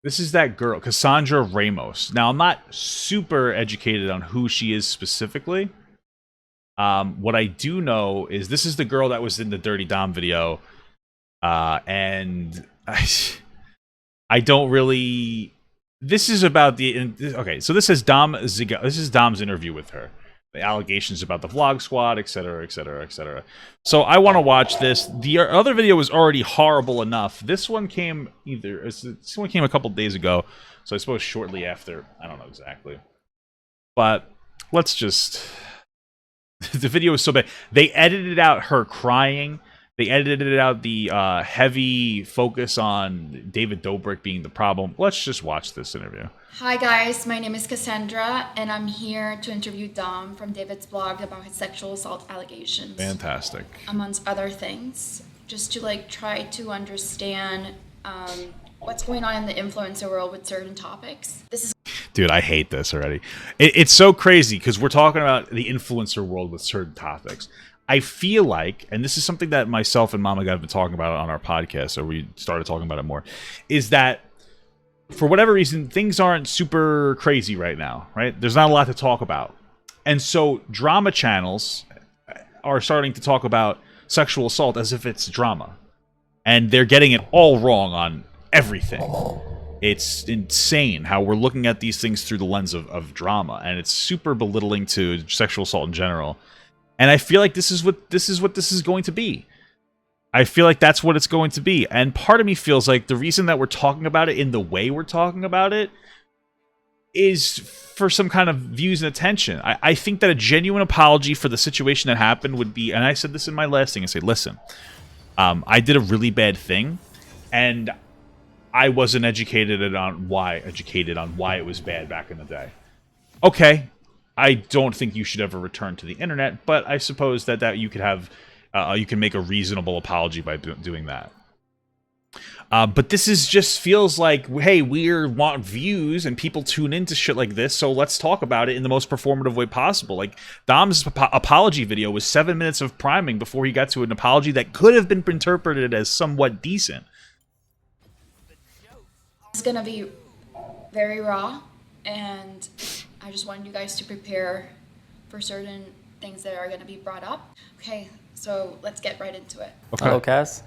This is that girl, Cassandra Ramos. Now, I'm not super educated on who she is specifically. What I do know is this is the girl that was in the Dirty Dom video. And I don't really... This is about the... Okay, so this is This is Dom's interview with her. The allegations about the vlog squad, etc., etc., etc. So I want to watch this. The other video was already horrible enough. This one came a couple days ago, so I suppose shortly after. I don't know exactly, but let's just. The video was so bad. They edited out her crying. They edited out the heavy focus on David Dobrik being the problem. Let's just watch this interview. Hi guys, my name is Cassandra, and I'm here to interview Dom from David's blog about his sexual assault allegations. Fantastic. Amongst other things, just to like try to understand what's going on in the influencer world with certain topics. Dude, I hate this already. It's so crazy because we're talking about the influencer world with certain topics. I feel like, and this is something that myself and Mama God have been talking about on our podcast, so we started talking about it more, is that for whatever reason, things aren't super crazy right now, right? There's not a lot to talk about. And so drama channels are starting to talk about sexual assault as if it's drama. And they're getting it all wrong on everything. It's insane how we're looking at these things through the lens of drama, and it's super belittling to sexual assault in general. And I feel like this is what this is going to be. I feel like that's what it's going to be. And part of me feels like the reason that we're talking about it in the way we're talking about it is for some kind of views and attention. I think that a genuine apology for the situation that happened would be, and I said this in my last thing, I say, listen, I did a really bad thing, and I wasn't educated on why it was bad back in the day. Okay. I don't think you should ever return to the internet, but I suppose that you could have, you can make a reasonable apology by doing that. But this is just feels like, hey, we want views and people tune into shit like this, so let's talk about it in the most performative way possible. Like Dom's apology video was 7 minutes of priming before he got to an apology that could have been interpreted as somewhat decent. It's gonna be very raw, and I just wanted you guys to prepare for certain things that are going to be brought up. Okay, so let's get right into it. Okay. Hello, Cass.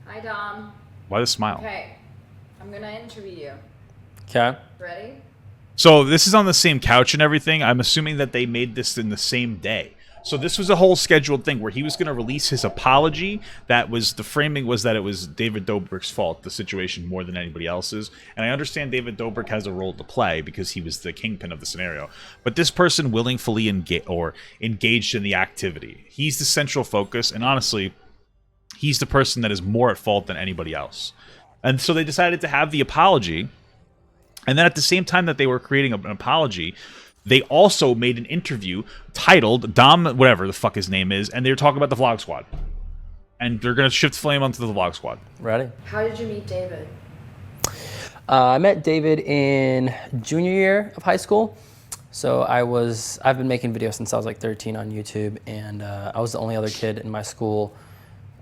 Hi, Dom. Why the smile? Okay, I'm gonna interview you. Okay. Ready? So this is on the same couch and everything. I'm assuming that they made this in the same day. So this was a whole scheduled thing where he was going to release his apology. That was the framing was that it was David Dobrik's fault, the situation, more than anybody else's. And I understand David Dobrik has a role to play because he was the kingpin of the scenario. But this person willingly engaged in the activity. He's the central focus, and honestly, he's the person that is more at fault than anybody else. And so they decided to have the apology. And then at the same time that they were creating an apology, they also made an interview titled Dom, whatever the fuck his name is, and they were talking about the Vlog Squad. And they're going to shift flame onto the Vlog Squad. Ready? How did you meet David? I met David in junior year of high school. So I've been making videos since I was like 13 on YouTube, and I was the only other kid in my school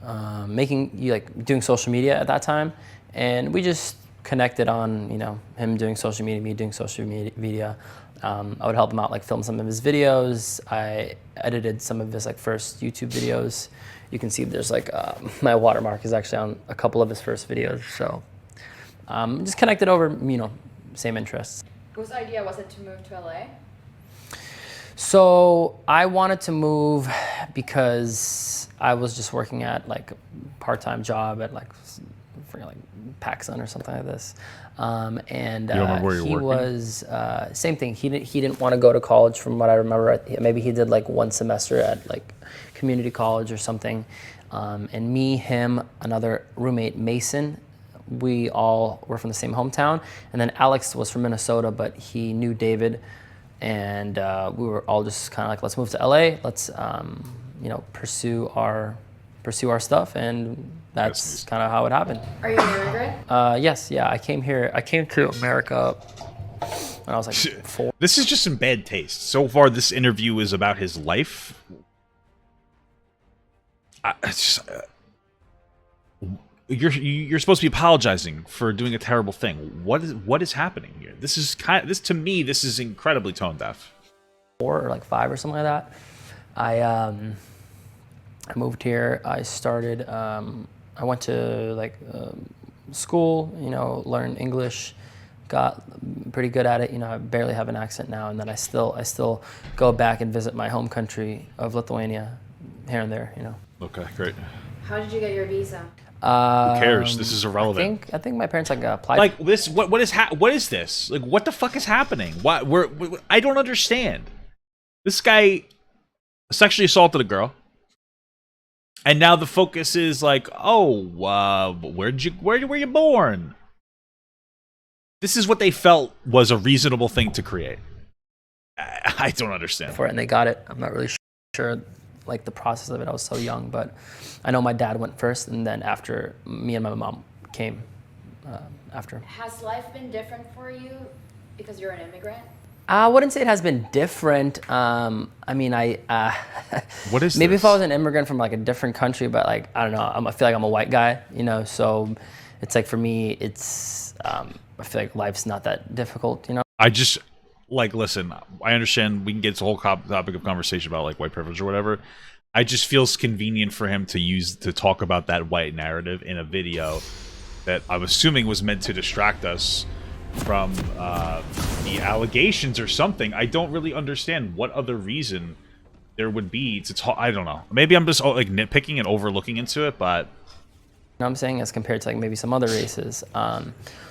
doing social media at that time. And we just connected on, him doing social media, me doing social media. I would help him out, like film some of his videos. I edited some of his first YouTube videos. You can see there's my watermark is actually on a couple of his first videos. So just connected over, same interests. Whose idea was it to move to LA? So I wanted to move because I was just working at a part-time job at PacSun or something like this. And you don't remember where you're he working? was, same thing. He didn't want to go to college from what I remember. Maybe he did one semester at community college or something. And me, him, another roommate, Mason, we all were from the same hometown. And then Alex was from Minnesota, but he knew David. And we were all just kind of let's move to LA. Let's, pursue our stuff. And that's kind of how it happened. Are you an immigrant? Yes, yeah. I came to America when I was 4. This is just in bad taste. So far, this interview is about his life. you're supposed to be apologizing for doing a terrible thing. What is happening here? This to me, this is incredibly tone deaf. 4 or like 5 or something like that. I moved here. I started. I went to school. Learned English. Got pretty good at it. I barely have an accent now, and then I still go back and visit my home country of Lithuania here and there. Okay, great. How did you get your visa? Who cares? This is irrelevant. I think my parents applied. Like this, what is this? Like, what the fuck is happening? I don't understand. This guy sexually assaulted a girl, and now the focus is like, oh, where were you born? This is what they felt was a reasonable thing to create. I don't understand. For it, and they got it. I'm not really sure, like the process of it. I was so young, but I know my dad went first, and then after, me and my mom came after. Has life been different for you because you're an immigrant? I wouldn't say it has been different. I mean, what is maybe this? if I was an immigrant from like a different country, but like I don't know. I feel like I'm a white guy, so it's like for me, it's I feel like life's not that difficult, I just listen. I understand we can get to a whole topic of conversation about like white privilege or whatever. I just feels convenient for him to talk about that white narrative in a video that I'm assuming was meant to distract us from the allegations or something. I don't really understand what other reason there would be to talk. I don't know. Maybe I'm just like nitpicking and overlooking into it, but I'm saying as compared to like maybe some other races.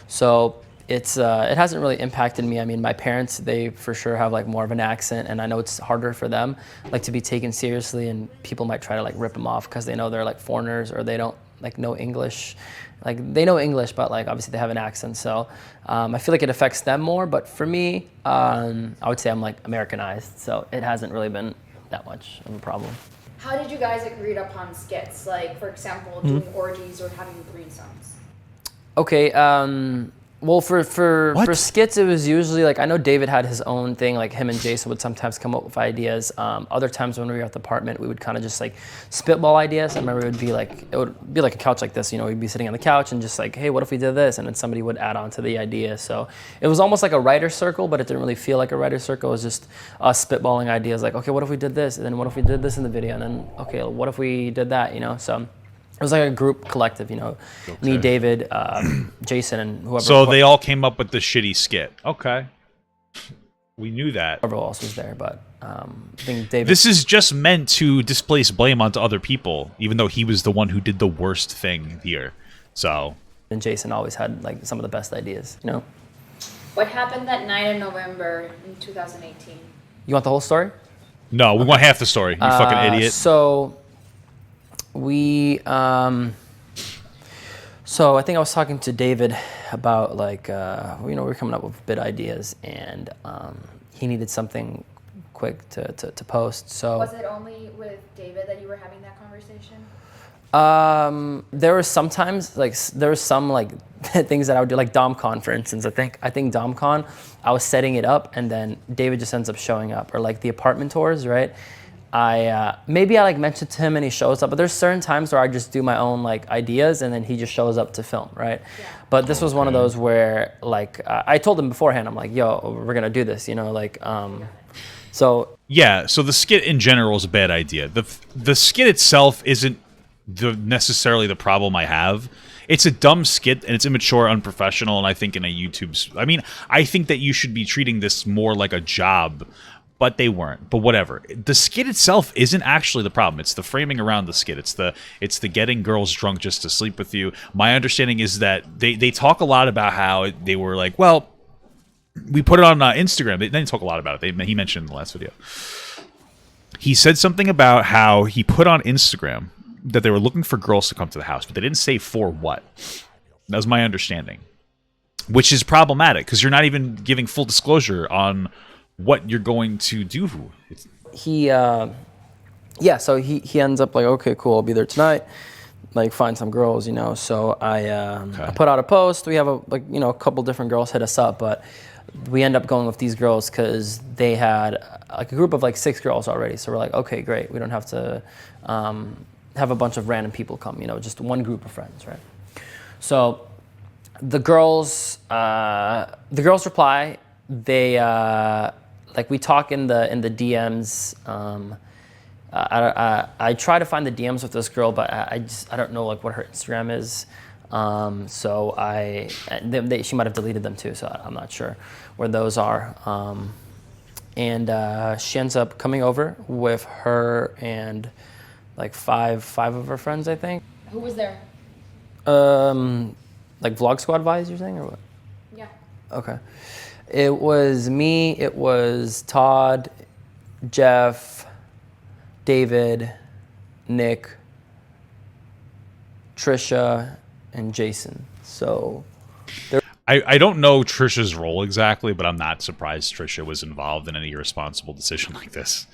So it's it hasn't really impacted me. I mean, my parents, they for sure have like more of an accent, and I know it's harder for them like to be taken seriously, and people might try to like rip them off because they know they're like foreigners or they don't like know English. Like they know English, but like obviously they have an accent. So I feel like it affects them more. But for me, I would say I'm like Americanized, so it hasn't really been that much of a problem. How did you guys agreed upon skits? Like, for example, doing orgies or having threesomes? Okay, well, for skits, it was usually like, I know David had his own thing, like him and Jason would sometimes come up with ideas. Other times when we were at the apartment, we would kind of just like spitball ideas. I remember it would be like a couch like this, we'd be sitting on the couch and just like, hey, what if we did this? And then somebody would add on to the idea. So it was almost like a writer's circle, but it didn't really feel like a writer's circle. It was just us spitballing ideas like, okay, what if we did this? And then what if we did this in the video? And then, okay, what if we did that, So it was like a group collective, Okay. Me, David, Jason, and whoever. So they all came up with the shitty skit. Okay. We knew that. Whoever else was there, but I think David. This is just meant to displace blame onto other people, even though he was the one who did the worst thing here. So. And Jason always had like some of the best ideas, What happened that night in November in 2018? You want the whole story? No, we want half the story. You fucking idiot. So I think I was talking to David about like, we were coming up with bit ideas, and he needed something quick to post. So Was it only with David that you were having that conversation? There were sometimes there were some like things that I would do, like DomCon, for instance. I think DomCon, I was setting it up, and then David just ends up showing up, or like the apartment tours, right? Maybe I like mentioned to him and he shows up, but there's certain times where I just do my own like ideas and then he just shows up to film, right? Yeah. But this was one of those where like I told him beforehand, I'm like, yo, we're gonna do this, so. Yeah, so the skit in general is a bad idea. The skit itself isn't necessarily the problem I have. It's a dumb skit and it's immature, unprofessional, and I think I think that you should be treating this more like a job. But they weren't. But whatever. The skit itself isn't actually the problem. It's the framing around the skit. It's the getting girls drunk just to sleep with you. My understanding is that they talk a lot about how they were like, well, we put it on Instagram. They didn't talk a lot about it. He mentioned in the last video. He said something about how he put on Instagram that they were looking for girls to come to the house, but they didn't say for what. That was my understanding. Which is problematic because you're not even giving full disclosure on what you're going to do. So he ends up like, okay, cool, I'll be there tonight, like find some girls, so I put out a post. We have a couple different girls hit us up, but we end up going with these girls because they had like a group of like 6 girls already, so we're like, okay, great, we don't have to have a bunch of random people come, just one group of friends, right? So the girls reply. They like we talk in the DMs. I try to find the DMs with this girl, but I don't know like what her Instagram is. So she might have deleted them too. So I'm not sure where those are. And she ends up coming over with her and like five of her friends, I think. Who was there? Like Vlog Squad vibes, you're saying, or what? Yeah. Okay. It was me, it was Todd, Jeff, David, Nick, Trisha, and Jason. So I don't know Trisha's role exactly, but I'm not surprised Trisha was involved in any irresponsible decision like this.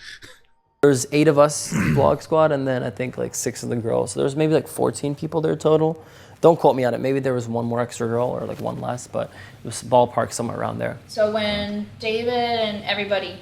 there's 8 of us, Vlog Squad, and then I think like 6 of the girls. So there's maybe like 14 people there total. Don't quote me on it. Maybe there was one more extra girl or like one less, but it was ballpark somewhere around there. So when David and everybody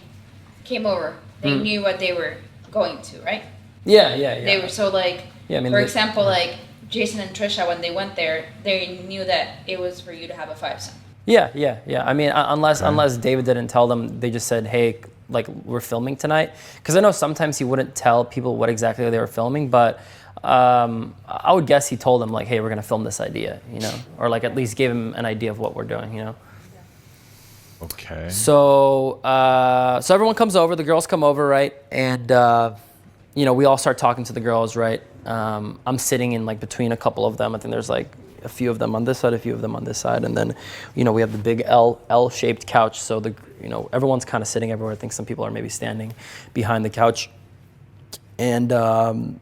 came over, they knew what they were going to, right? Yeah. They were so like, Yeah, I mean, for example, like Jason and Trisha, when they went there, they knew that it was for you to have a 5-son. Yeah. I mean, unless David didn't tell them, they just said, hey, like we're filming tonight. Because I know sometimes he wouldn't tell people what exactly they were filming, but I would guess he told them like, hey, we're gonna film this idea, you know, or like at least gave him an idea of what we're doing, you know. Okay. So so everyone comes over, the girls come over, right, and you know, we all start talking to the girls, right. I'm sitting in like between a couple of them. I think there's like a few of them on this side, a few of them on this side, and then, you know, we have the big L-shaped couch. So you know, everyone's kind of sitting everywhere. I think some people are maybe standing behind the couch, and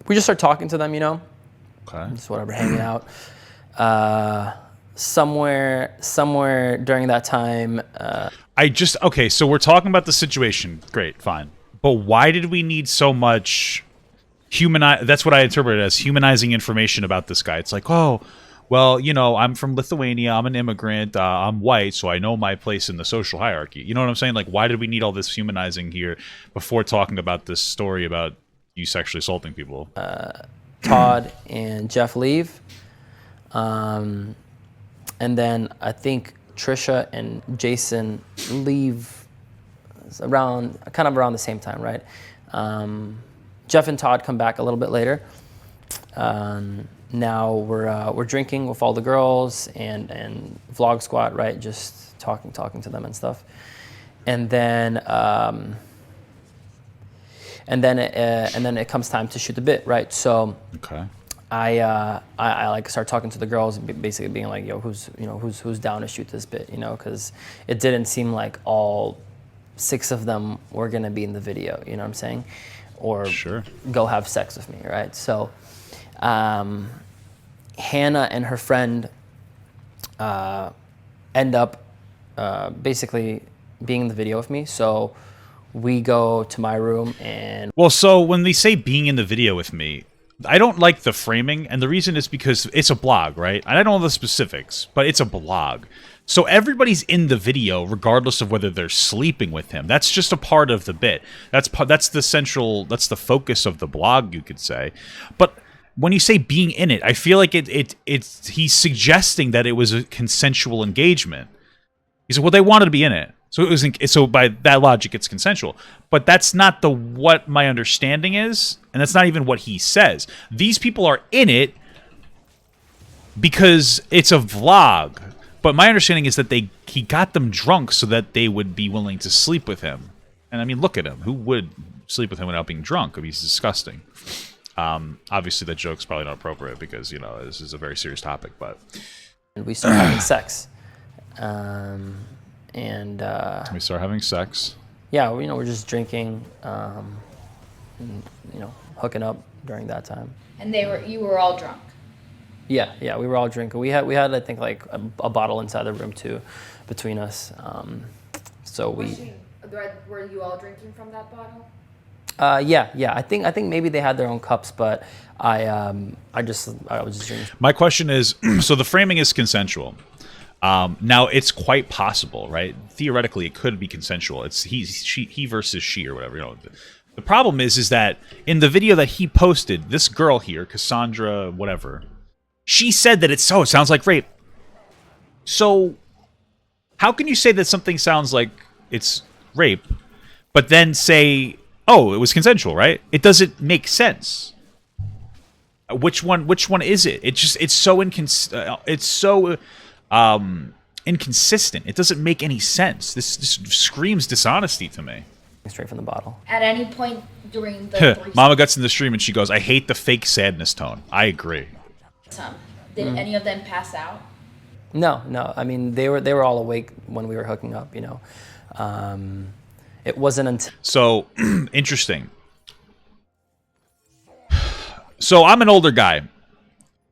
we just start talking to them, you know, just whatever, hanging out. Somewhere during that time, okay, so we're talking about the situation. Great, fine. But why did we need so much that's what I interpreted as humanizing information about this guy. It's like, oh, well, you know, I'm from Lithuania, I'm an immigrant, I'm white, so I know my place in the social hierarchy. You know what I'm saying? Like, why did we need all this humanizing here before talking about this story about you sexually assaulting people? Todd and Jeff leave. And then I think Trisha and Jason leave around the same time, right? Jeff and Todd come back a little bit later. Now we're drinking with all the girls and Vlog Squad, right? Just talking to them and stuff. And then it comes time to shoot the bit, right? So okay. I like start talking to the girls, basically being like, yo, who's down to shoot this bit, you know, because it didn't seem like all 6 of them were gonna be in the video, you know what I'm saying, or sure, go have sex with me, right? So Hannah and her friend end up basically being in the video with me. So we go to my room and so when they say being in the video with me, I don't like the framing, and the reason is because it's a blog, right? And I don't know the specifics, but it's a blog. So everybody's in the video regardless of whether they're sleeping with him. That's just a part of the bit. That's the focus of the blog, you could say. But when you say being in it, I feel like he's suggesting that it was a consensual engagement. He said, well, they wanted to be in it. So by that logic, it's consensual. But that's not what my understanding is, and that's not even what he says. These people are in it because it's a vlog. But my understanding is that he got them drunk so that they would be willing to sleep with him. And I mean, look at him. Who would sleep with him without being drunk? I mean, he's disgusting. Obviously, that joke's probably not appropriate because, you know, this is a very serious topic. But we start having sex. We start having sex. Yeah, you know, we're just drinking, and, you know, hooking up during that time. And you were all drunk. Yeah, we were all drinking. We had I think like a bottle inside the room too, between us. So were you all drinking from that bottle? Yeah. I think maybe they had their own cups, but I was just drinking. My question is, so the framing is consensual. Now it's quite possible, right? Theoretically, it could be consensual. It's he versus she or whatever. You know, the problem is that in the video that he posted, this girl here, Cassandra, whatever, She said that it sounds like rape. So how can you say that something sounds like it's rape, but then say, oh, it was consensual, right? It doesn't make sense. Which one is it? It's so inconsistent. It doesn't make any sense. This screams dishonesty to me. Straight from the bottle. At any point during the threesome, Mama gets in the stream and she goes, I hate the fake sadness tone. I agree. did any of them pass out? No. I mean, they were all awake when we were hooking up. It wasn't until So interesting. So I'm an older guy.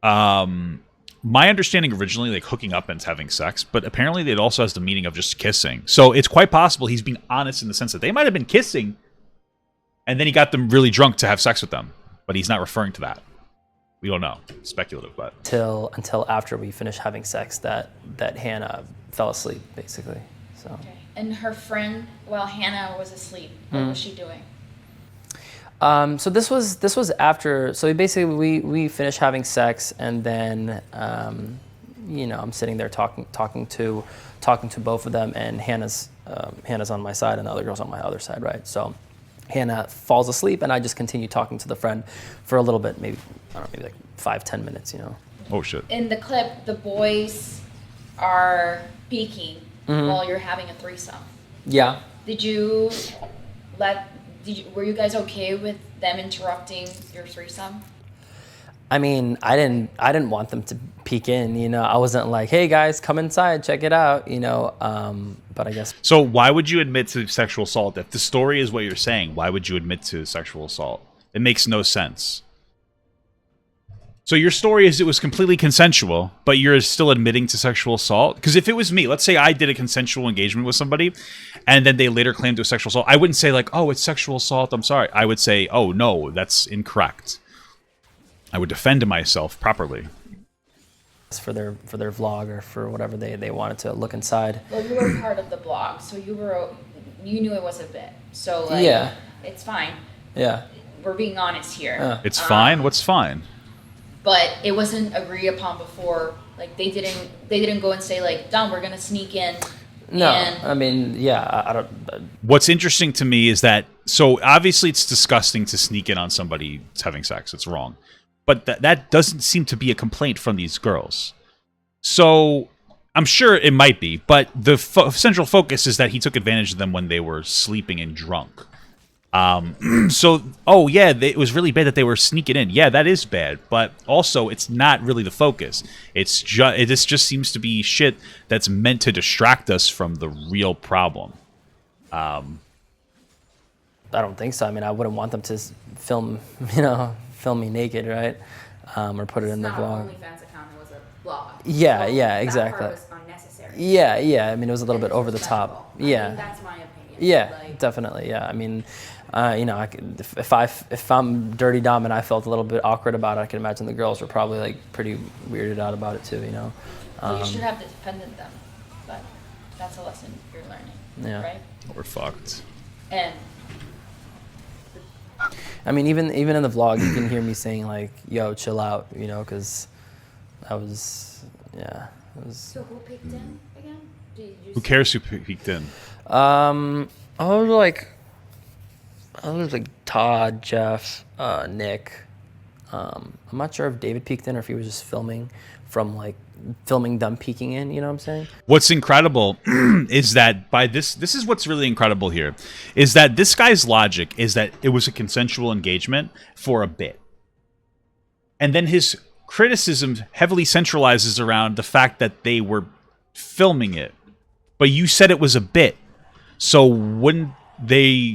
My understanding originally, like hooking up and having sex, but apparently it also has the meaning of just kissing. So it's quite possible he's being honest in the sense that they might have been kissing, and then he got them really drunk to have sex with them, but he's not referring to that. We don't know. It's speculative, but until after we finished having sex that Hannah fell asleep, basically. So. Okay. And her friend, while Hannah was asleep, what was she doing? So this was after. So basically, we finished having sex, and then I'm sitting there talking to both of them, and Hannah's on my side, and the other girl's on my other side, right? So Hannah falls asleep, and I just continue talking to the friend for a little bit, maybe like 5-10 minutes, Oh shit. In the clip, the boys are peeking while you're having a threesome. Yeah. Were you guys okay with them interrupting your threesome? I mean, I didn't want them to peek in, I wasn't like, hey guys, come inside, check it out, but I guess. So why would you admit to sexual assault? If the story is what you're saying, why would you admit to sexual assault? It makes no sense. So your story is it was completely consensual, but you're still admitting to sexual assault? Because if it was me, let's say I did a consensual engagement with somebody, and then they later claimed it was sexual assault, I wouldn't say like, oh, it's sexual assault, I'm sorry. I would say, oh, no, that's incorrect. I would defend myself properly. For their vlog or for whatever they wanted to look inside. Well, you were part of the blog, so you knew it was a bit. So yeah, it's fine. Yeah, we're being honest here. It's fine. What's fine? But it wasn't agreed upon before. Like they didn't go and say like, Dom, we're gonna sneak in. No, I mean, yeah, I don't. What's interesting to me is that so obviously it's disgusting to sneak in on somebody having sex. It's wrong. But that doesn't seem to be a complaint from these girls. So I'm sure it might be, but the central focus is that he took advantage of them when they were sleeping and drunk. So, oh yeah, it was really bad that they were sneaking in. Yeah, that is bad, but also it's not really the focus. This just seems to be shit that's meant to distract us from the real problem. I don't think so. I mean, I wouldn't want them to film me naked, right? Or put it in the vlog. It's not an OnlyFans account, it was a blog. Yeah, So yeah, exactly. That part was unnecessary. Yeah. I mean, it was a little bit over the Disrespectful. top. I mean, Yeah. that's my opinion. Yeah, Like, definitely. Yeah, I mean, I could, if I'm Dirty Dom and I felt a little bit awkward about it, I can imagine the girls were probably like pretty weirded out about it too. Well, you should have defended them, but that's a lesson you're learning. Yeah. Right. We're fucked. And I mean, even in the vlog, you can hear me saying like, "Yo, chill out," because I was, yeah, it was. So who picked in again? Who cares who peeked in? I was like Todd, Jeff, Nick. I'm not sure if David peeked in or if he was just filming them peeking in, you know what I'm saying? What's incredible is that this is what's really incredible here, is that this guy's logic is that it was a consensual engagement for a bit. And then his criticism heavily centralizes around the fact that they were filming it. But you said it was a bit. So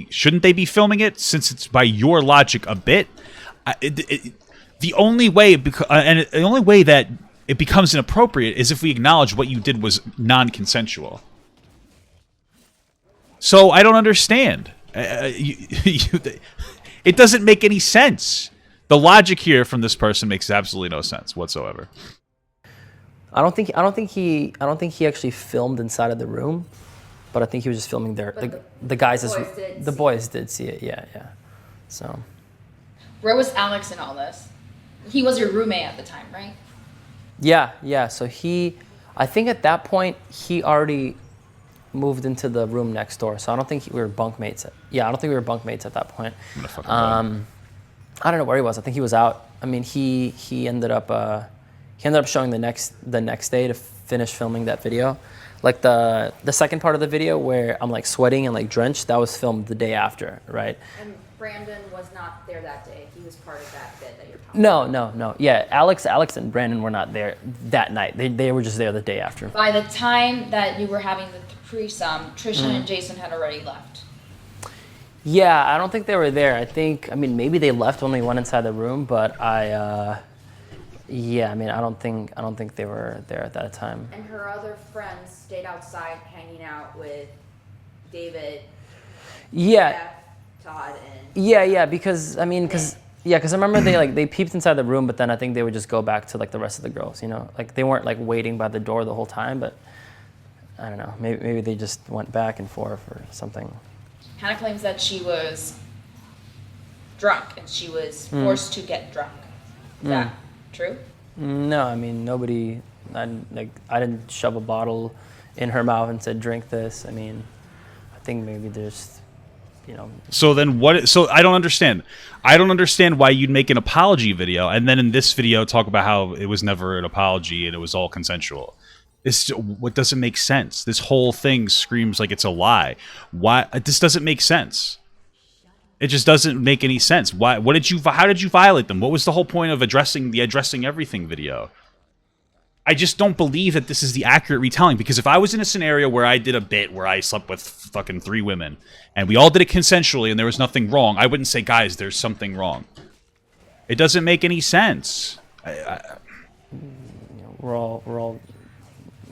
shouldn't they be filming it since it's by your logic a bit? The only way that it becomes inappropriate is if we acknowledge what you did was non-consensual. So I don't understand. It doesn't make any sense. The logic here from this person makes absolutely no sense whatsoever. I don't think he actually filmed inside of the room, but I think he was just filming there. The guys, the boys did see it. Yeah. So. where was Alex in all this? He was your roommate at the time, right? Yeah. So I think at that point he already moved into the room next door. So I don't think we were bunkmates. I don't think we were bunkmates at that point. I'm gonna fucking go. I don't know where he was. I think he was out. I mean, he ended up showing the next day to finish filming that video. Like the second part of the video where I'm like sweating and like drenched, that was filmed the day after, right? And Brandon was not there that day. He was part of that bit that you're talking about. No. Yeah, Alex and Brandon were not there that night. They were just there the day after. By the time that you were having the threesome, Trisha and Jason had already left. Yeah, I don't think they were there. I mean, maybe they left when we went inside the room, but I don't think they were there at that time. And her other friends stayed outside hanging out with David, Yeah. Jeff, Todd, and Yeah, because I remember they peeped inside the room, but then I think they would just go back to like the rest of the girls, you know, like they weren't like waiting by the door the whole time, but I don't know, maybe they just went back and forth or something. Hannah claims that she was drunk and she was forced to get drunk. Is that true? No, I mean I didn't shove a bottle in her mouth and said drink this. I mean, I think maybe there's, you know. So then what? So I don't understand. I don't understand why you'd make an apology video and then in this video talk about how it was never an apology and it was all consensual. What doesn't make sense? This whole thing screams like it's a lie. Why? This doesn't make sense. It just doesn't make any sense. Why? How did you violate them? What was the whole point of addressing everything video? I just don't believe that this is the accurate retelling, because if I was in a scenario where I did a bit where I slept with fucking 3 women and we all did it consensually and there was nothing wrong, I wouldn't say, guys, there's something wrong. It doesn't make any sense. We're all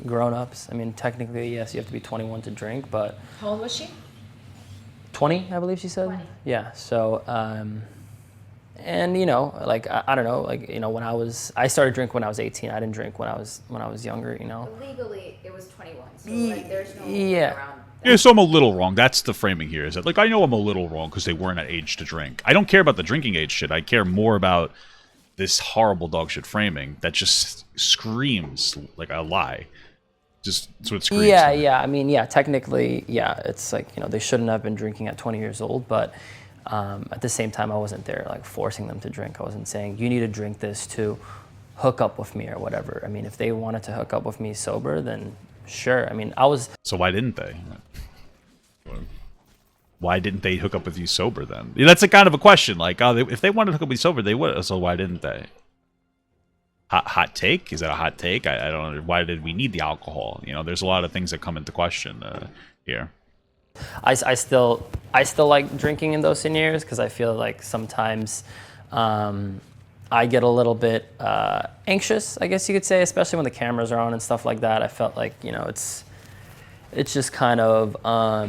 grown-ups. I mean, technically, yes, you have to be 21 to drink, but How old was she? 20, I believe she said. 20. Yeah. So, and you know, like I don't know, like you know, I started drinking when I was 18. I didn't drink when I was younger. You know. legally it was 21. So like there's no Yeah. around. Yeah, so I'm a little wrong. That's the framing here. Is that like I know I'm a little wrong because they weren't at age to drink. I don't care about the drinking age shit. I care more about this horrible dog shit framing that just screams like a lie. Just that's what it screams. Yeah. I mean, yeah, technically, yeah, it's like, you know, they shouldn't have been drinking at 20 years old, but at the same time, I wasn't there like forcing them to drink. I wasn't saying you need to drink this to hook up with me or whatever. I mean, if they wanted to hook up with me sober, then sure. I mean, So why didn't they? Why didn't they hook up with you sober then? Yeah, that's a kind of a question. Like, if they wanted to hook up with you sober, they would. So why didn't they? Hot take? Is that a hot take? I don't know. Why did we need the alcohol? You know, there's a lot of things that come into question here. I still like drinking in those scenarios because I feel like sometimes I get a little bit anxious, I guess you could say, especially when the cameras are on and stuff like that. I felt like, you know, it's just kind of I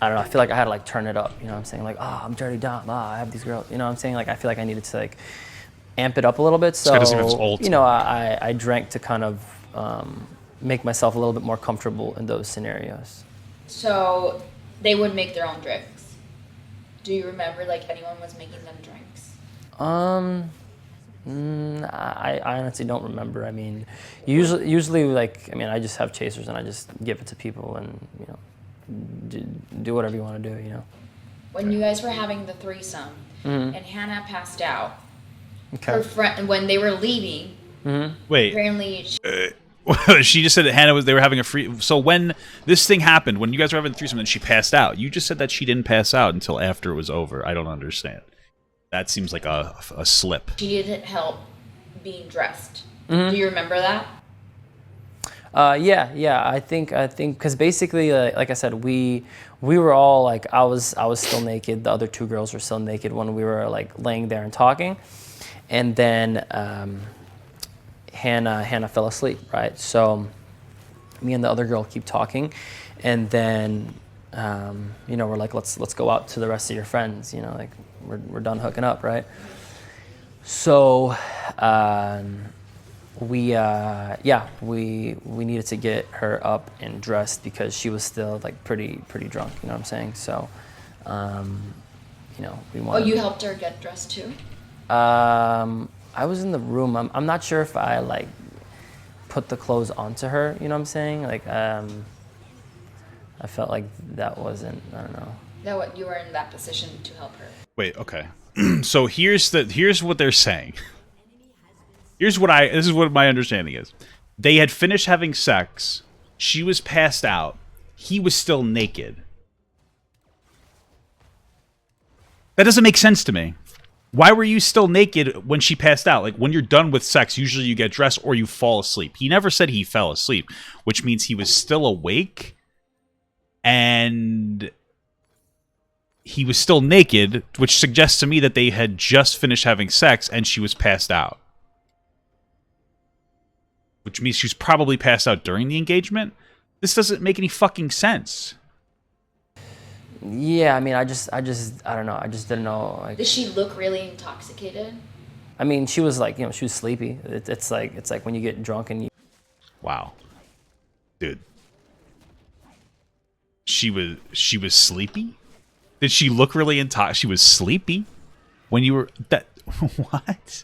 don't know. I feel like I had to like turn it up. You know what I'm saying? Like, I'm Dirty Dom. I have these girls. You know what I'm saying? Like, I feel like I needed to like amp it up a little bit. So, you know, I drank to kind of make myself a little bit more comfortable in those scenarios. So they would make their own drinks. Do you remember like anyone was making them drinks? I honestly don't remember. I mean, usually like, I mean, I just have chasers and I just give it to people and, you know, do whatever you want to do, you know. When you guys were having the threesome and Hannah passed out, Okay. her friend, when they were leaving, Wait. apparently She just said that they were having a free. So when this thing happened, when you guys were having the threesome, and she passed out. You just said that she didn't pass out until after it was over. I don't understand. That seems like a slip. she needed help being dressed. Do you remember that? Yeah. I think because basically, like I said, we were all like, I was still naked. The other 2 girls were still naked when we were like laying there and talking, and then Hannah fell asleep, right? So me and the other girl keep talking, and then you know, we're like, let's go out to the rest of your friends. You know, like we're done hooking up, right? So we needed to get her up and dressed because she was still like pretty drunk. You know what I'm saying? So you know, we wanted. Oh, you helped her get dressed too? I was in the room. I'm not sure if I like put the clothes onto her. You know what I'm saying? Like, I felt like that wasn't, I don't know. That what you were in that position to help her. Wait, okay. So here's what they're saying. This is what my understanding is. They had finished having sex. She was passed out. He was still naked. That doesn't make sense to me. Why were you still naked when she passed out? Like, when you're done with sex, usually you get dressed or you fall asleep. He never said he fell asleep, which means he was still awake and he was still naked, which suggests to me that they had just finished having sex and she was passed out. Which means she was probably passed out during the engagement. This doesn't make any fucking sense. Yeah, I mean, I don't know. I just didn't know. Like, Did she look really intoxicated? I mean, she was like, she was sleepy. It's like when you get drunk and you. Wow, dude. She was sleepy. Did she look really intoxicated? She was sleepy when you were that. What?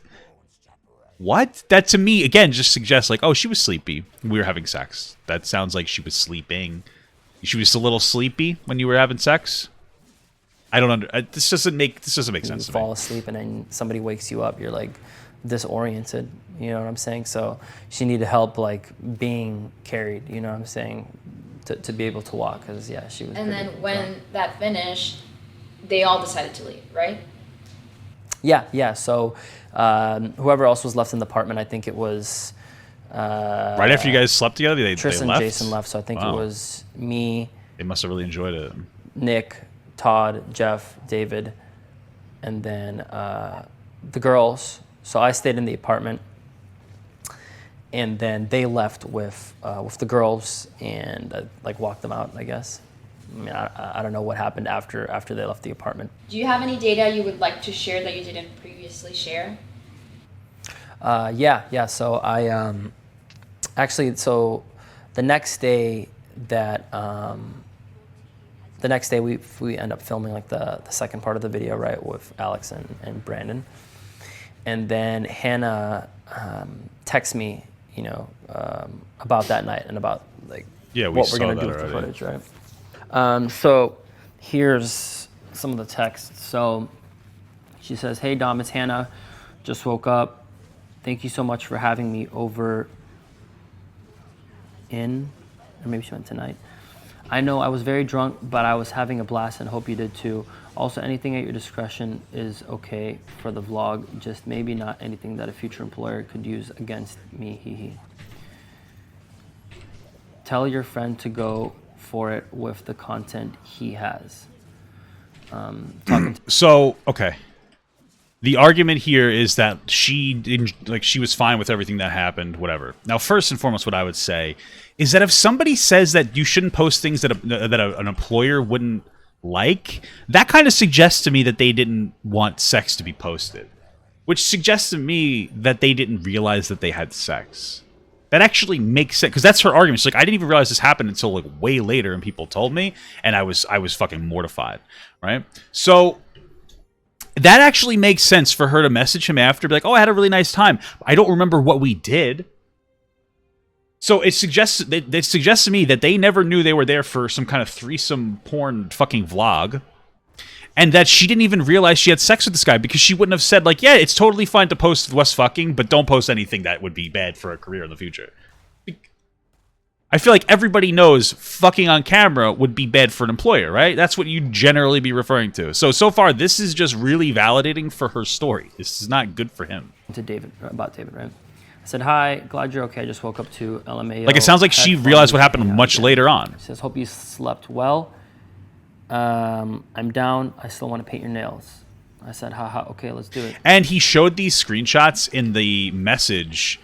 What? That to me again just suggests like, oh, she was sleepy. We were having sex. That sounds like she was sleeping. She was a little sleepy when you were having sex. I don't this doesn't make sense to me. You fall asleep and then somebody wakes you up. You're like disoriented. You know what I'm saying? So she needed help like being carried. You know what I'm saying? To be able to walk, because yeah, she was. And then when that finished, they all decided to leave, right? Yeah. So whoever else was left in the apartment, I think it was. Right after you guys slept together, they Tristan left? and Jason left, so I think it was me. They must have really enjoyed it. Nick, Todd, Jeff, David, and then the girls. So I stayed in the apartment, and then they left with the girls, and like walked them out, I guess. I mean, I don't know what happened after they left the apartment. Do you have any data you would like to share that you didn't previously share? Yeah. So I actually, so the next day we end up filming like the second part of the video, right, with Alex and Brandon, and then Hannah texts me, about that night and about like what we're gonna do with the footage, right? So here's some of the text. So she says, "Hey Dom, it's Hannah. Just woke up. Thank you so much for having me over or maybe she meant tonight. I know I was very drunk, but I was having a blast and hope you did too. Also, anything at your discretion is okay for the vlog, just maybe not anything that a future employer could use against me, hee. Tell your friend to go for it with the content he has." So, okay. The argument here is that she was fine with everything that happened, whatever. Now, first and foremost, what I would say is that if somebody says that you shouldn't post things that an employer wouldn't like, that kind of suggests to me that they didn't want sex to be posted, which suggests to me that they didn't realize that they had sex. That actually makes sense, because that's her argument. She's like, I didn't even realize this happened until like way later, and people told me, and I was fucking mortified, right? So that actually makes sense for her to message him after, be like, oh, I had a really nice time. I don't remember what we did. So it suggests to me that they never knew they were there for some kind of threesome porn fucking vlog, and that she didn't even realize she had sex with this guy, because she wouldn't have said like, yeah, it's totally fine to post West fucking, but don't post anything that would be bad for a career in the future. I feel like everybody knows fucking on camera would be bad for an employer, right? That's what you'd generally be referring to. So far, this is just really validating for her story. This is not good for him. To David, about David, right? I said, "Hi, glad you're okay. I just woke up to LMAO." Like, it sounds like she realized what happened much later on. She says, "Hope you slept well. I'm down. I still want to paint your nails." I said, haha, okay, let's do it. And he showed these screenshots in the message.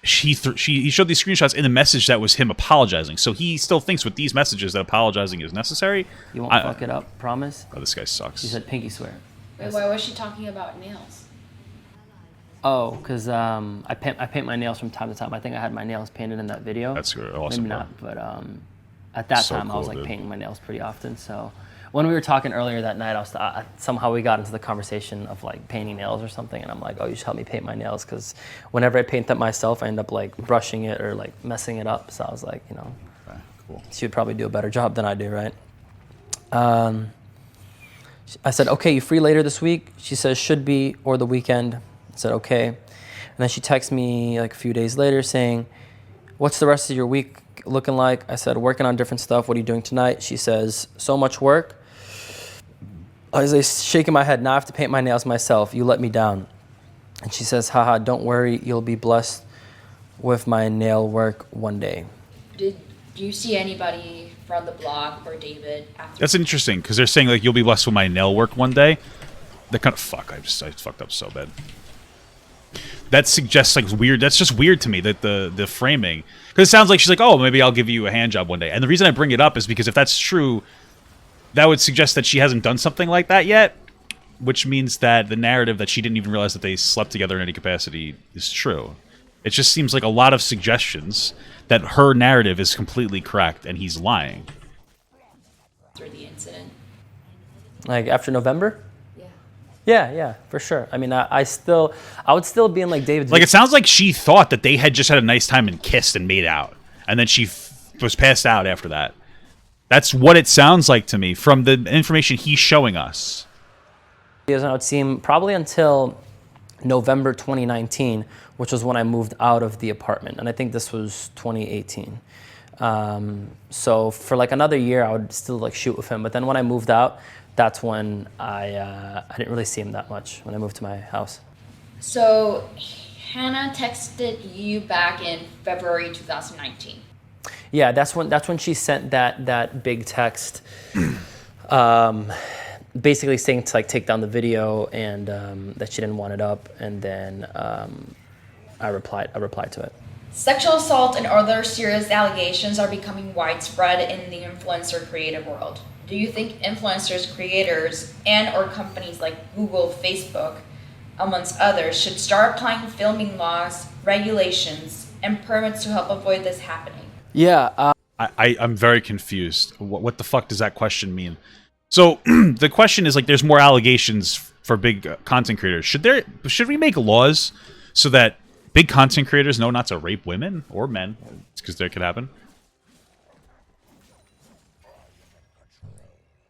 He showed these screenshots in the message that was him apologizing. So he still thinks with these messages that apologizing is necessary. You won't fuck it up, promise? Oh, this guy sucks. She said, pinky swear. Wait, why was she talking about nails? Oh, because I paint my nails from time to time. I think I had my nails painted in that video. That's awesome. Maybe not, but at that So time I was cool, like dude. painting my nails pretty often. So when we were talking earlier that night, somehow we got into the conversation of like painting nails or something, and I'm like, oh, you should help me paint my nails, because whenever I paint them myself, I end up like brushing it or like messing it up. So I was like, you know, Okay, cool. she would probably do a better job than I do, right? I said, okay, you free later this week? She says, should be, or the weekend. I said, okay. And then she texts me like a few days later saying, what's the rest of your week looking like? I said, working on different stuff. What are you doing tonight? She says, so much work. I was like, shaking my head. Now I have to paint my nails myself. You let me down. And she says, haha, don't worry. You'll be blessed with my nail work one day. Did you see anybody from the blog or David after? That's interesting, because they're saying like you'll be blessed with my nail work one day. That kind of fuck. I fucked up so bad. That suggests like weird. That's just weird to me, that the framing, because it sounds like she's like, oh, maybe I'll give you a hand job one day. And the reason I bring it up is because if that's true, that would suggest that she hasn't done something like that yet, which means that the narrative that she didn't even realize that they slept together in any capacity is true. It just seems like a lot of suggestions that her narrative is completely correct and he's lying. After the incident? Like after November? Yeah. Yeah, for sure. I mean, I would still be in like David's. Like, it sounds like she thought that they had just had a nice time and kissed and made out, and then she was passed out after that. That's what it sounds like to me from the information he's showing us. And I would see him probably until November 2019, which was when I moved out of the apartment, and I think this was 2018. So for like another year, I would still like shoot with him, but then when I moved out, that's when I didn't really see him that much when I moved to my house. So Hannah texted you back in February 2019. Yeah, that's when she sent that big text, basically saying to like take down the video and that she didn't want it up, and then I replied to it. Sexual assault and other serious allegations are becoming widespread in the influencer creative world. Do you think influencers, creators, and or companies like Google, Facebook, amongst others, should start applying filming laws, regulations, and permits to help avoid this happening? Yeah. I'm very confused. What the fuck does that question mean? So the question is like, there's more allegations for big content creators. Should we make laws so that big content creators know not to rape women or men? Because that could happen.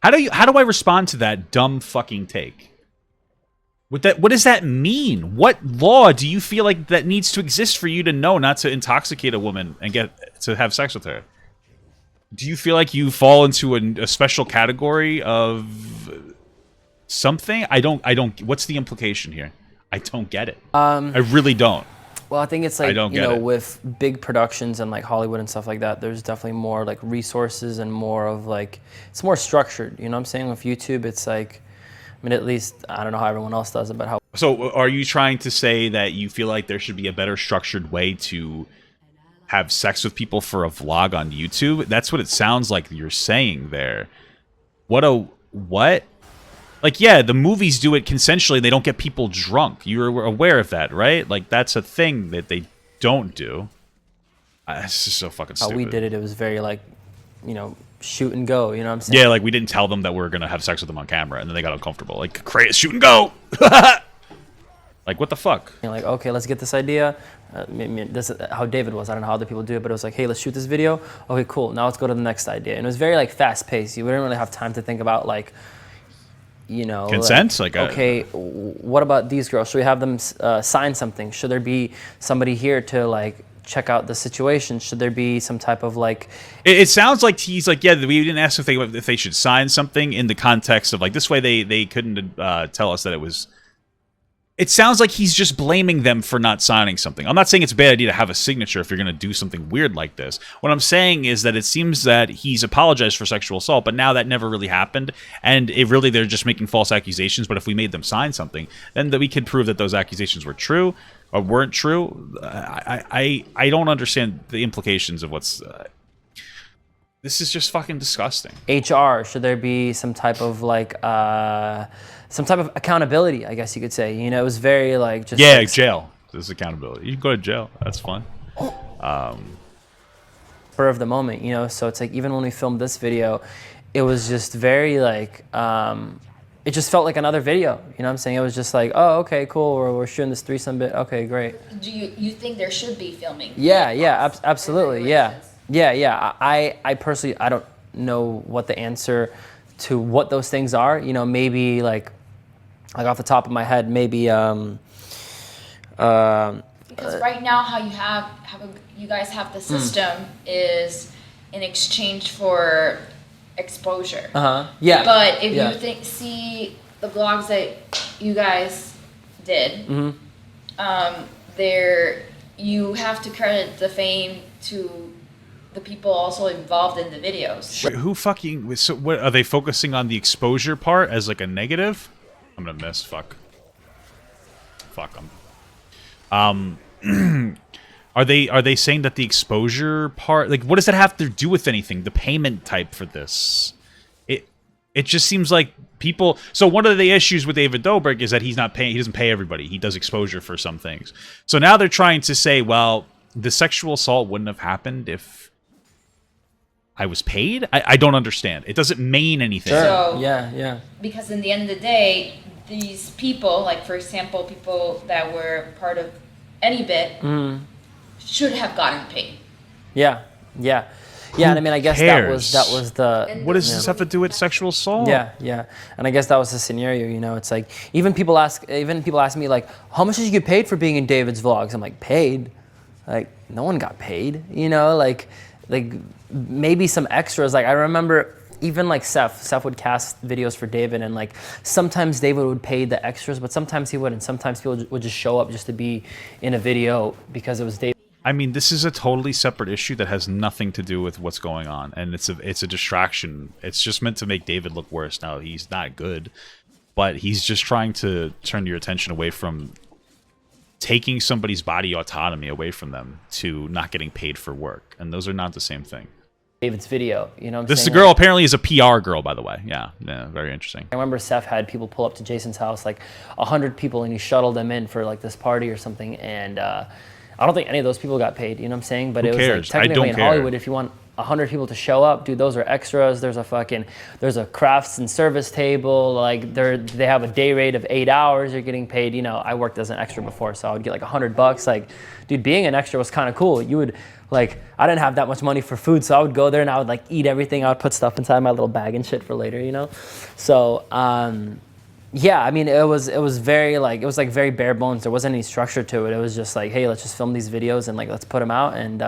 How do I respond to that dumb fucking take? What does that mean? What law do you feel like that needs to exist for you to know not to intoxicate a woman and get to have sex with her? Do you feel like you fall into a special category of something? I don't. What's the implication here? I don't get it. I really don't. Well, I think it's like, you know, with big productions and like Hollywood and stuff like that, there's definitely more like resources and more of like, it's more structured. You know what I'm saying? With YouTube, it's like, I mean, at least, I don't know how everyone else does it, but how. So are you trying to say that you feel like there should be a better structured way to have sex with people for a vlog on YouTube? That's what it sounds like you're saying there. What? Like, yeah, the movies do it consensually. They don't get people drunk. You're aware of that, right? Like, that's a thing that they don't do. It's just so fucking stupid. How we did it, it was very, like, shoot and go. You know what I'm saying? Yeah, like, we didn't tell them that we were going to have sex with them on camera, and then they got uncomfortable. Like, shoot and go! Like, what the fuck? You're like, okay, let's get this idea. This is how David was. I don't know how other people do it, but it was like, hey, let's shoot this video. Okay, cool. Now let's go to the next idea. And it was very, like, fast-paced. You wouldn't really have time to think about, like, consent? Like okay, what about these girls? Should we have them sign something? Should there be somebody here to like check out the situation? Should there be some type of like? It sounds like he's like, yeah, we didn't ask if they should sign something in the context of like this way they couldn't tell us that it was. It sounds like he's just blaming them for not signing something. I'm not saying it's a bad idea to have a signature if you're going to do something weird like this. What I'm saying is that it seems that he's apologized for sexual assault, but now that never really happened, and they're just making false accusations. But if we made them sign something, then we could prove that those accusations were true or weren't true. I don't understand the implications of what's. This is just fucking disgusting. HR, should there be some type of like some type of accountability, I guess you could say. It was very like just like, jail. There's accountability. You can go to jail. That's fun. Spur of the moment, so it's like even when we filmed this video, it was just very like, it just felt like another video. You know what I'm saying? It was just like, oh, okay, cool. We're shooting this threesome bit. Okay, great. Do you think there should be filming? Yeah, absolutely. Yeah, Regulations? I personally, I don't know what the answer to what those things are. You know, maybe like off the top of my head, maybe. Because right now, how you guys have the system is in exchange for exposure. Yeah. But if Yeah. you see the vlogs that you guys did, there you have to credit the fame to the people also involved in the videos. Wait, who fucking? So what are they focusing on the exposure part as like a negative? I'm gonna miss. Fuck them. Are they saying that the exposure part, like, what does that have to do with anything? The payment type for this, it just seems like people. So one of the issues with David Dobrik is that he's not paying. He doesn't pay everybody. He does exposure for some things. So now they're trying to say, well, the sexual assault wouldn't have happened if I was paid. I don't understand. It doesn't mean anything. Sure. So- Yeah. Because in the end of the day, these people, like for example, people that were part of any bit, should have gotten paid. Yeah. And I mean, I guess cares? that was the. What does this have to do with sexual assault? Yeah, and I guess that was the scenario. You know, it's like even people ask me like, how much did you get paid for being in David's vlogs? I'm like, paid? Like no one got paid. You know, like maybe some extras. Like I remember even like Seth would cast videos for David, and like sometimes David would pay the extras, but sometimes he wouldn't. Sometimes people would just show up just to be in a video because it was David. I mean, this is a totally separate issue that has nothing to do with what's going on, and it's a distraction. It's just meant to make David look worse. Now he's not good, but he's just trying to turn your attention away from taking somebody's body autonomy away from them to not getting paid for work, and those are not the same thing. David's video, you know what I'm This saying? girl apparently is a PR girl, by the way. Yeah, very interesting. I remember Seth had people pull up to Jason's house, like 100 people, and he shuttled them in for like this party or something, and I don't think any of those people got paid, you know what I'm saying? But Who it was cares? like technically I in don't care. Hollywood, if you want 100 people to show up, dude, those are extras. There's a crafts and service table. Like they have a day rate of 8 hours. You're getting paid. You know, I worked as an extra before, so I would get like $100. Like, dude, being an extra was kind of cool. You would like, I didn't have that much money for food, so I would go there and I would like eat everything. I would put stuff inside my little bag and shit for later, you know? So, yeah, I mean, it was very like, it was like very bare bones. There wasn't any structure to it. It was just like, hey, let's just film these videos and like, let's put them out, and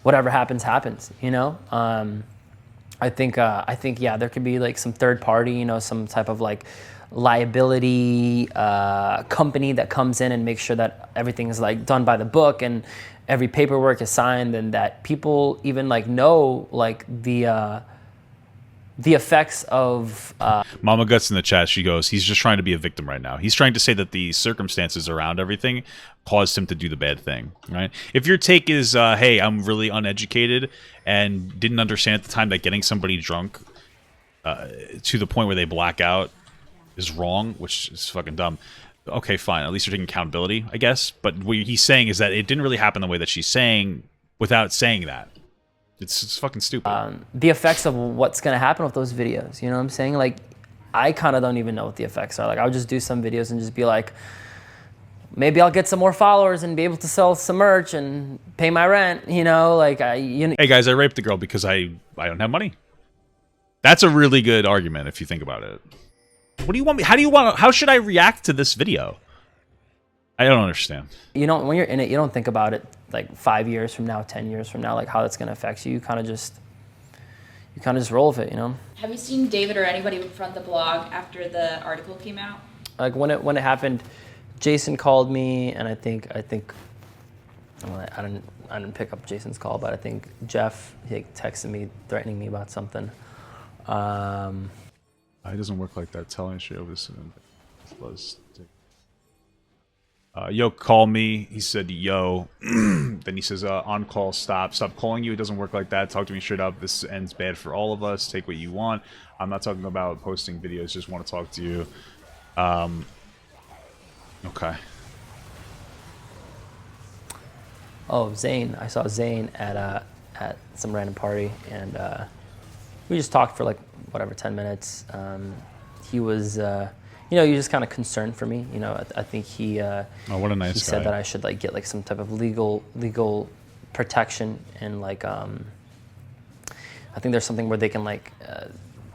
whatever happens, happens, you know? I think, yeah, there could be like some third party, you know, some type of like liability company that comes in and makes sure that everything is like done by the book and every paperwork is signed, and that people even like know like the effects of Mama Guts in the chat, she goes, he's just trying to be a victim right now. He's trying to say that the circumstances around everything caused him to do the bad thing, right? If your take is, hey, I'm really uneducated and didn't understand at the time that getting somebody drunk to the point where they black out is wrong, which is fucking dumb. Okay, fine. At least you're taking accountability, I guess. But what he's saying is that it didn't really happen the way that she's saying without saying that. It's fucking stupid. the effects of what's gonna happen with those videos. You know what I'm saying? Like, I kind of don't even know what the effects are. Like, I would just do some videos and just be like, maybe I'll get some more followers and be able to sell some merch and pay my rent. You know, like Hey guys, I raped a girl because I don't have money. That's a really good argument if you think about it. What do you want me? How should I react to this video? I don't understand. you know, when you're in it, you don't think about it like 5 years from now, 10 years from now, like how that's gonna affect you. You kind of just roll with it, you know. Have you seen David or anybody from the blog after the article came out? Like when it happened, Jason called me, and I think well, I didn't pick up Jason's call, but I think Jeff, he texted me threatening me about something. It doesn't work like that. Telling shit over this. Yo, call me. He said, yo. Then he says, on call, stop calling you. It doesn't work like that. Talk to me straight up. This ends bad for all of us. Take what you want. I'm not talking about posting videos. Just want to talk to you. Okay. Oh, Zane. I saw Zane at some random party, and we just talked for like whatever 10 minutes. He was, he was just kind of concerned for me. I think he. Oh, what a nice He guy. said that I should like get like some type of legal protection, and like I think there's something where they can like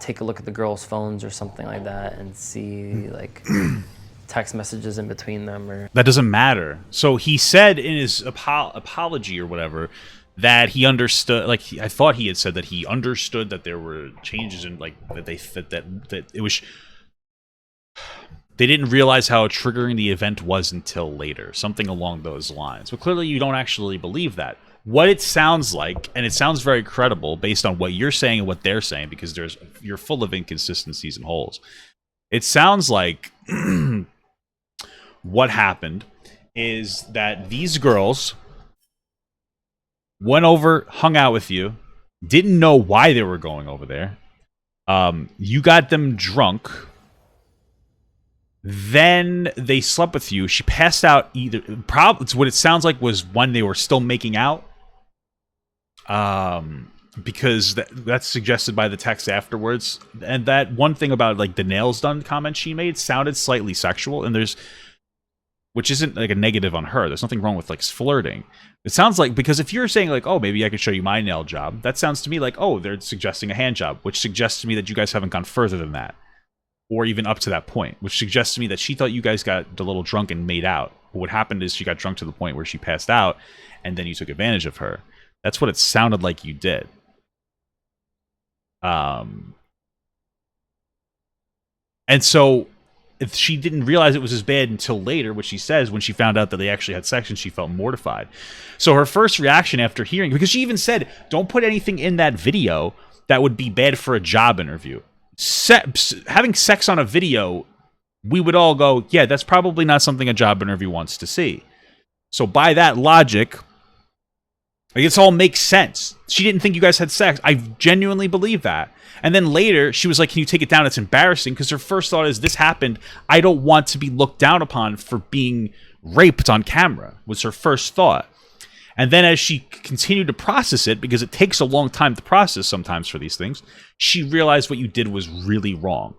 take a look at the girls' phones or something like that and see like text messages in between them or. That doesn't matter. So he said in his apology or whatever that he understood. Like I thought he had said that he understood that there were changes in like that it was. They didn't realize how triggering the event was until later, something along those lines. But clearly you don't actually believe that. What it sounds like, and it sounds very credible based on what you're saying and what they're saying, because you're full of inconsistencies and holes. It sounds like what happened is that these girls went over, hung out with you, didn't know why they were going over there. You got them drunk. Then they slept with you. She passed out it's what it sounds like was when they were still making out. Because that's suggested by the text afterwards. And that one thing about like the nails done comment she made sounded slightly sexual, and which isn't like a negative on her. There's nothing wrong with like flirting. It sounds like, because if you're saying like, oh, maybe I could show you my nail job, that sounds to me like, oh, they're suggesting a hand job, which suggests to me that you guys haven't gone further than that. Or even up to that point, which suggests to me that she thought you guys got a little drunk and made out. But what happened is she got drunk to the point where she passed out, and then you took advantage of her. That's what it sounded like you did. And so if she didn't realize it was as bad until later, which she says when she found out that they actually had sex, and she felt mortified. So her first reaction after hearing, because she even said, don't put anything in that video that would be bad for a job interview. Having sex on a video, we would all go, yeah, that's probably not something a job interview wants to see. So by that logic, like, it all makes sense. She didn't think you guys had sex. I genuinely believe that. And then later, she was like, can you take it down? It's embarrassing. Because her first thought is, this happened. I don't want to be looked down upon for being raped on camera, was her first thought. And then as she continued to process it, because it takes a long time to process sometimes for these things, she realized what you did was really wrong.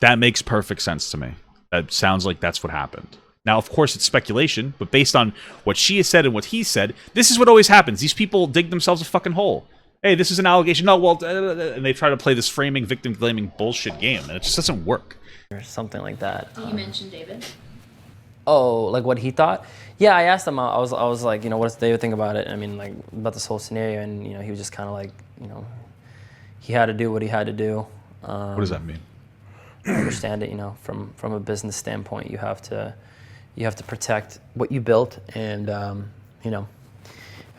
That makes perfect sense to me. That sounds like that's what happened. Now, of course, it's speculation, but based on what she has said and what he said, this is what always happens. These people dig themselves a fucking hole. Hey, this is an allegation. No, well, and they try to play this framing, victim-blaming bullshit game, and it just doesn't work. Or something like that. Did you mention David? Oh, like what he thought? Yeah, I asked him. I was like, what does David think about it? I mean, like about this whole scenario, and he was just kind of like, he had to do what he had to do. What does that mean? I understand it. From a business standpoint, you have to protect what you built, and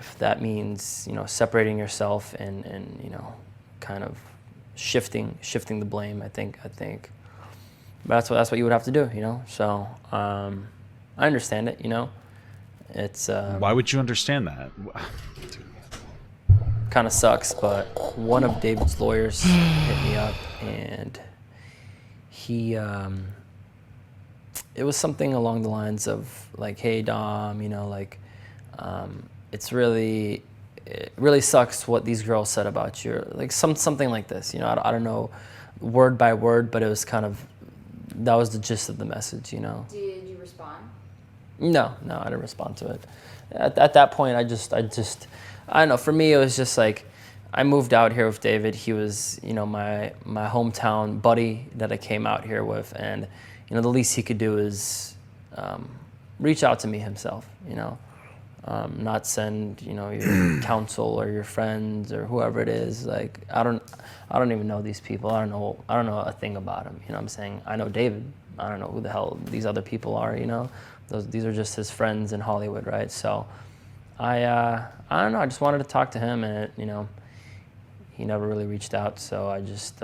if that means separating yourself and kind of shifting the blame, I think that's what you would have to do. So I understand it. It's why would you understand that? Kind of sucks, but one of David's lawyers hit me up, and he it was something along the lines of like, hey Dom, it really sucks what these girls said about you, like something like this. I don't know word by word, but it was kind of, that was the gist of the message. Did you respond? No, I didn't respond to it. At that point, I don't know. For me, it was just like, I moved out here with David. He was, my hometown buddy that I came out here with, and the least he could do is reach out to me himself. Not send your counsel or your friends or whoever it is. Like, I don't even know these people. I don't know a thing about them. I'm saying, I know David. I don't know who the hell these other people are. These are just his friends in Hollywood, right? So I don't know. I just wanted to talk to him, and he never really reached out. So I just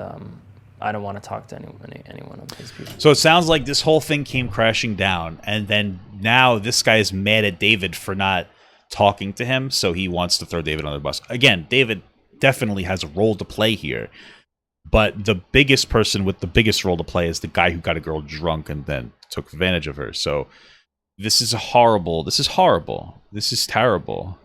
I don't want to talk to anyone of his people. So it sounds like this whole thing came crashing down, and then now this guy is mad at David for not talking to him, so he wants to throw David under the bus. Again, David definitely has a role to play here, but the biggest person with the biggest role to play is the guy who got a girl drunk and then took advantage of her. So this is horrible. This is terrible.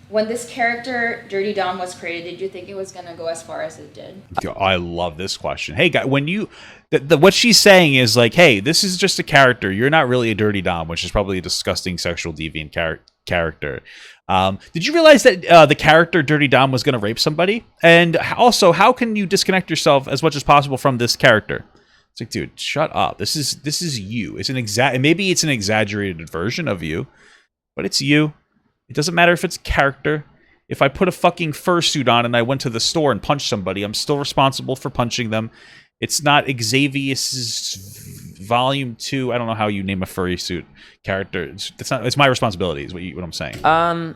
When this character, Dirty Dom, was created, did you think it was going to go as far as it did? I love this question. Hey, guy, when you, what she's saying is like, hey, this is just a character. You're not really a dirty dom, which is probably a disgusting sexual deviant character. Did you realize that the character Dirty Dom was going to rape somebody? And also, how can you disconnect yourself as much as possible from this character? It's like, dude, shut up. This is you. It's maybe it's an exaggerated version of you, but it's you. It doesn't matter if it's character. If I put a fucking fursuit on and I went to the store and punched somebody, I'm still responsible for punching them. It's not Xavier's Volume 2. I don't know how you name a furry suit character. It's my responsibility is what I'm saying.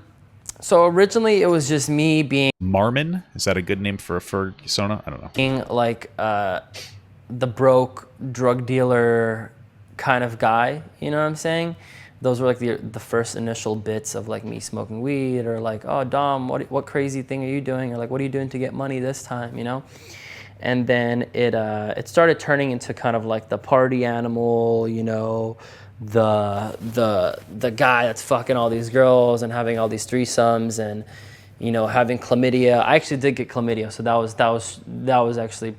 So originally it was just me being Marmon? Is that a good name for a fursona? I don't know. being like the broke drug dealer kind of guy, you know what I'm saying? Those were like the first initial bits of like me smoking weed, or like, oh Dom, what crazy thing are you doing? Or like, what are you doing to get money this time, you know? And then it started turning into kind of like the party animal, you know, the guy that's fucking all these girls and having all these threesomes and, you know, having chlamydia. I actually did get chlamydia, so that was actually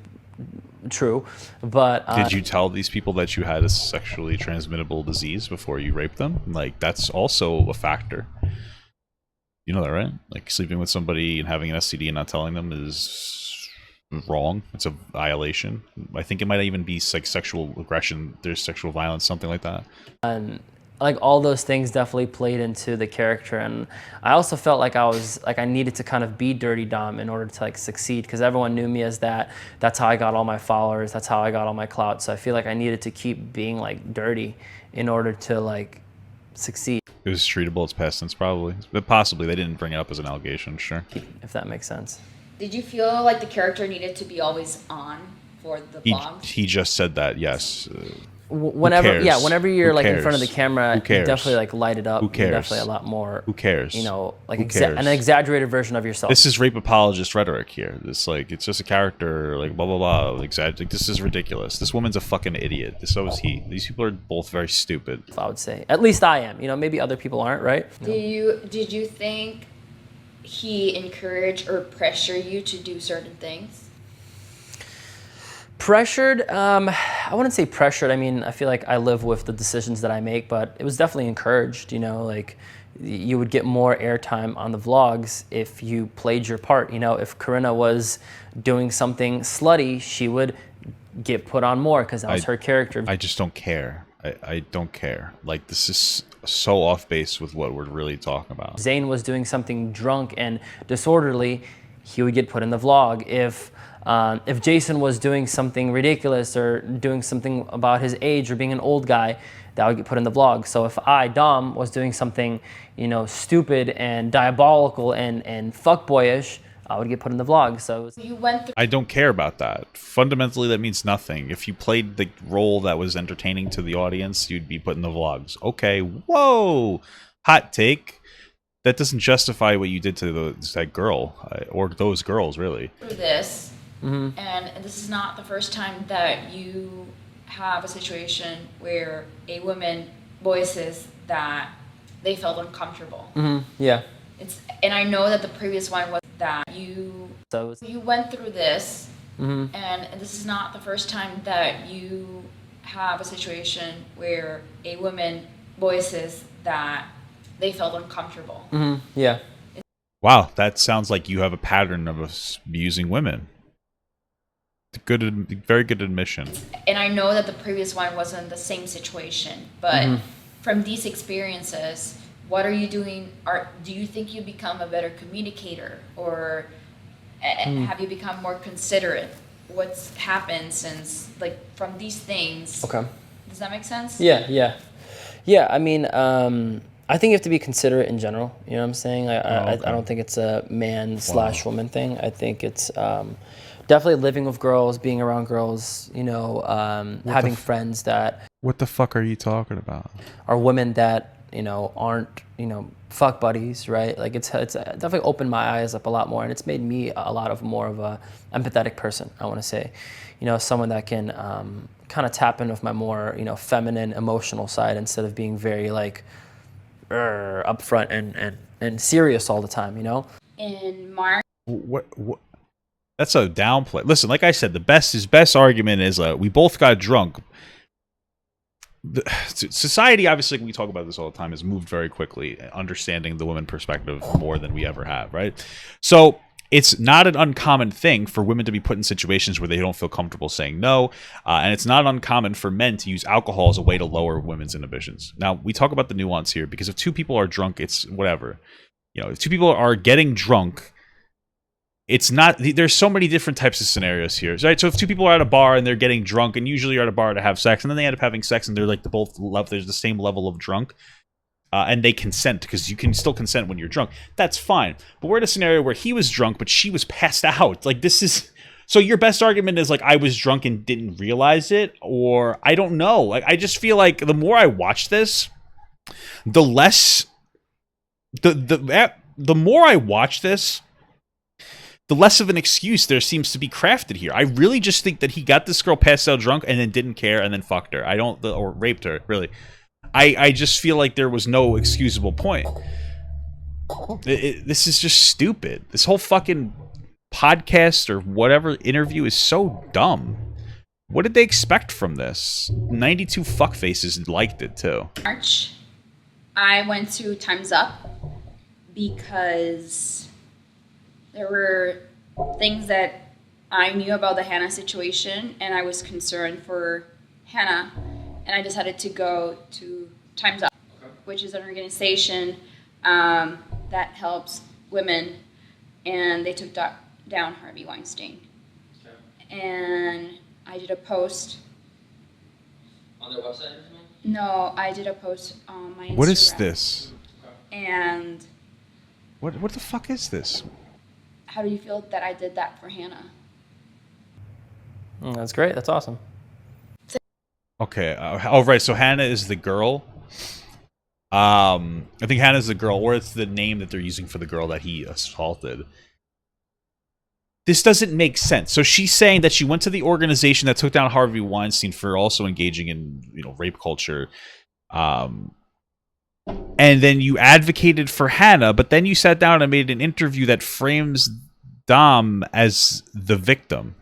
true. But did you tell these people that you had a sexually transmittable disease before you raped them? Like, that's also a factor. You know that, right? Like, sleeping with somebody and having an STD and not telling them is wrong. It's a violation. I think it might even be like sexual aggression. There's sexual violence, something like that. And like all those things definitely played into the character, and I also felt like I needed to kind of be Dirty Dom in order to like succeed, because everyone knew me as that. That's how I got all my followers. That's how I got all my clout. So I feel like I needed to keep being like dirty in order to like succeed. It was treatable. It's past tense, probably, but possibly they didn't bring it up as an allegation. Sure, if that makes sense. Did you feel like the character needed to be always on for the vlogs? He just said that. Yes. Whenever you're like in front of the camera, you cares? definitely like light it up. Who cares? You're definitely a lot more. Who cares? You know, like an exaggerated version of yourself. This is rape apologist rhetoric here. It's like, it's just a character, like blah blah blah. Like, this is ridiculous. This woman's a fucking idiot. So is he. These people are both very stupid. I would say, at least I am. You know, maybe other people aren't, right? Did you think he encouraged or pressure you to do certain things? Pressured? I wouldn't say pressured. I mean, I feel like I live with the decisions that I make, but it was definitely encouraged, you know, like you would get more airtime on the vlogs if you played your part. You know, if Corinna was doing something slutty, she would get put on more because that was her character. I just don't care. I don't care. Like, this is so off base with what we're really talking about. Zayn was doing something drunk and disorderly, he would get put in the vlog. If Jason was doing something ridiculous or doing something about his age or being an old guy, that would get put in the vlog. So if I, Dom, was doing something, you know, stupid and diabolical and fuckboyish, I would get put in the vlog. So you went through. I don't care about that. Fundamentally, that means nothing. If you played the role that was entertaining to the audience, you'd be put in the vlogs. Okay, whoa, hot take. That doesn't justify what you did to that girl or those girls, really. Through this, and this is not the first time that you have a situation where a woman voices that they felt uncomfortable. Yeah. And I know that the previous one was that you went through this, and this is not the first time that you have a situation where a woman voices that they felt uncomfortable. Yeah. Wow, that sounds like you have a pattern of abusing women. Very good admission. And I know that the previous one wasn't the same situation, but from these experiences, what are you doing? Do you think you become a better communicator, or have you become more considerate? What's happened since, like, from these things? Okay. Does that make sense? Yeah. I mean, I think you have to be considerate in general. You know what I'm saying? I don't think it's a man/woman thing. I think it's definitely living with girls, being around girls, you know, having friends that... What the fuck are you talking about? Are women that, you know, aren't, you know, fuck buddies, right? Like, it's definitely opened my eyes up a lot more, and it's made me a lot of more of a empathetic person, I want to say. You know, someone that can kind of tap in with my more, you know, feminine, emotional side instead of being very, like, upfront and and serious all the time, you know? In March. What? That's a downplay. Listen, like I said, his best argument is we both got drunk. Society, obviously, we talk about this all the time, has moved very quickly, understanding the women perspective more than we ever have, right? So it's not an uncommon thing for women to be put in situations where they don't feel comfortable saying no, and it's not uncommon for men to use alcohol as a way to lower women's inhibitions. Now, we talk about the nuance here, because if two people are drunk, it's whatever. You know, if two people are getting drunk, it's not, there's so many different types of scenarios here, right? So if two people are at a bar and they're getting drunk, and usually you're at a bar to have sex, and then they end up having sex and they're like there's the same level of drunk, and they consent, because you can still consent when you're drunk, that's fine. But we're in a scenario where he was drunk, but she was passed out. Like, this is, so your best argument is like, I was drunk and didn't realize it, or I don't know. Like, I just feel like the more I watch this, the less, the more I watch this, the less of an excuse there seems to be crafted here. I really just think that he got this girl passed out drunk and then didn't care and then fucked her. Or raped her, really. I just feel like there was no excusable point. This is just stupid. This whole fucking podcast or whatever interview is so dumb. What did they expect from this? 92 fuckfaces liked it, too. March, I went to Time's Up because there were things that I knew about the Hannah situation, and I was concerned for Hannah, and I decided to go to Time's Up, which is an organization that helps women, and they took down Harvey Weinstein. Okay. And I did a post. On their website or something? No, I did a post on my Instagram. What is this? And what the fuck is this? how do you feel that I did that for Hannah? That's great. That's awesome. Okay. Right. So Hannah is the girl. I think Hannah's the girl, or it's the name that they're using for the girl that he assaulted. This doesn't make sense. So she's saying that she went to the organization that took down Harvey Weinstein for also engaging in, rape culture. And then you advocated for Hannah, but then you sat down and made an interview that frames Dom as the victim.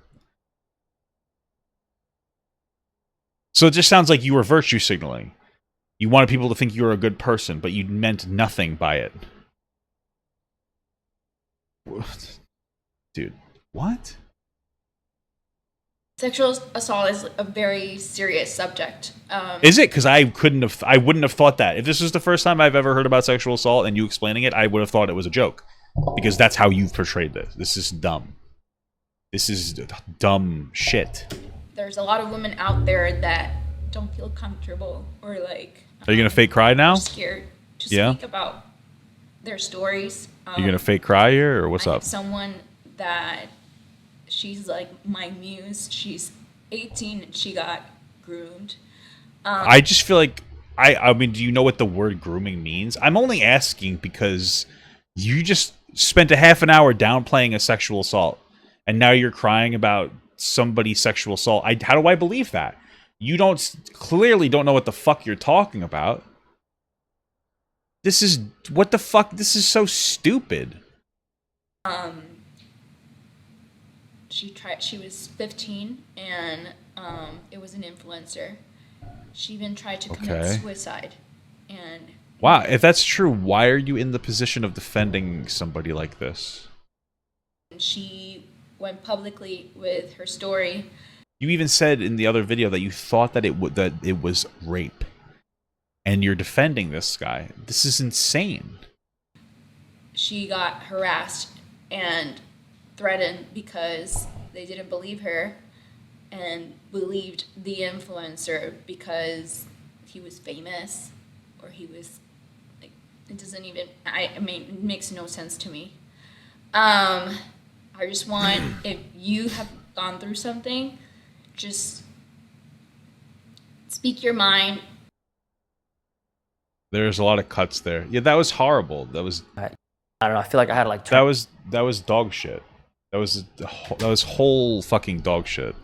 So it just sounds like you were virtue signaling. You wanted people to think you were a good person, but you meant nothing by it. Dude, what? Sexual assault is a very serious subject. Is it? Because I wouldn't have thought that. If this was the first time I've ever heard about sexual assault and you explaining it, I would have thought it was a joke. Because that's how you've portrayed this. This is dumb. This is dumb shit. There's a lot of women out there that don't feel comfortable or like... Are you going to fake cry now? Scared to speak about their stories. You going to fake cry here, or what's up? Someone that... She's like my muse. She's 18 and she got groomed. I just feel like I mean, do you know what the word grooming means? I'm only asking because you just spent a half an hour downplaying a sexual assault, and now you're crying about somebody's sexual assault. How do I believe that? You clearly don't know what the fuck you're talking about. This is what the fuck. This is so stupid. She was 15 and it was an influencer. She even tried to commit suicide. And wow, if that's true, why are you in the position of defending somebody like this? She went publicly with her story. You even said in the other video that you thought that it was rape. And you're defending this guy. This is insane. She got harassed and threatened because they didn't believe her and believed the influencer because he was famous or he was like, it doesn't even, I mean, it makes no sense to me. I just want, if you have gone through something, just speak your mind. There's a lot of cuts there. Yeah, that was horrible. That was, I don't know. I feel like I had to like that was dog shit. That was whole fucking dog shit.